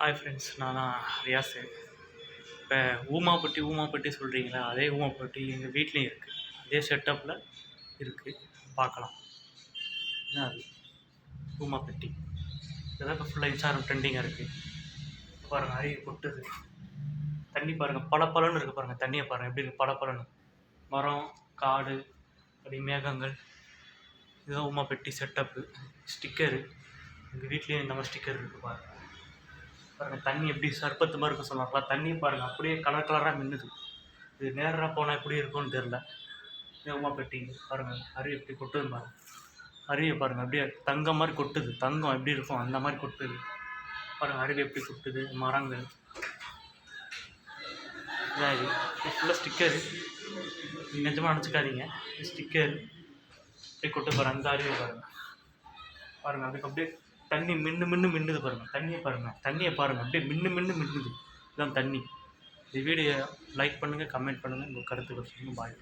Hi friends, நான் தான் ரியாஸு. இப்போ ஊமாப்பட்டி சொல்கிறீங்களா, அதே ஊமாப்பட்டி எங்கள் வீட்லேயும் இருக்குது. அதே செட்டப்பில் இருக்குது, பார்க்கலாம். என்ன அது ஊமாப்பட்டி இதெல்லாம் இப்போ ஃபுல்லாக இன்ஸ்டாகிராம் ட்ரெண்டிங்காக இருக்குது. பாருங்கள், அருவி கொட்டுது. தண்ணி பாருங்கள், பளபளன்னு இருக்குது. பாருங்கள் தண்ணியை பாருங்கள் எப்படி இருக்குது, பளபளன்னு. மரம், காடு, அப்படி மேகங்கள். இதுதான் ஊமாப்பட்டி செட்டப்பு. ஸ்டிக்கரு எங்கள் வீட்லேயும் இந்த மாதிரி ஸ்டிக்கர் இருக்குது. பாருங்கள் பாருங்கள், தண்ணி எப்படி சர்பத்து மாதிரி இருக்கும் சொல்லுவாங்களா, தண்ணி பாருங்கள் அப்படியே கலர் கலராக மின்னுது. இது நேராக போனால் எப்படி இருக்கும்னு தெரில. ஊமாப்பட்டி பாருங்கள், அருவி எப்படி கொட்டுது பாருங்கள். அருவியை பாருங்கள், அப்படியே தங்கம் மாதிரி கொட்டுது. தங்கம் எப்படி இருக்கும் அந்த மாதிரி கொட்டுது பாருங்கள். அருவி எப்படி கொட்டுது, மரங்கள். இதான் இது ஃபுல்லாக ஸ்டிக்கரு. நீங்கள் நிஜமாக நினச்சிக்காதீங்க, ஸ்டிக்கர் அப்படியே கொட்டு பாருங்கள். அந்த அருவியை பாருங்கள் பாருங்கள், அதுக்கு அப்படியே தண்ணி மின்னுது பாருங்கள். தண்ணியை பாருங்கள் அப்படியே மின்னுது. இதுதான் தண்ணி. இந்த வீடியோ லைக் பண்ணுங்கள், கமெண்ட் பண்ணுங்கள், உங்கள் கருத்துக்கள் சொல்லுங்கள். பாய்.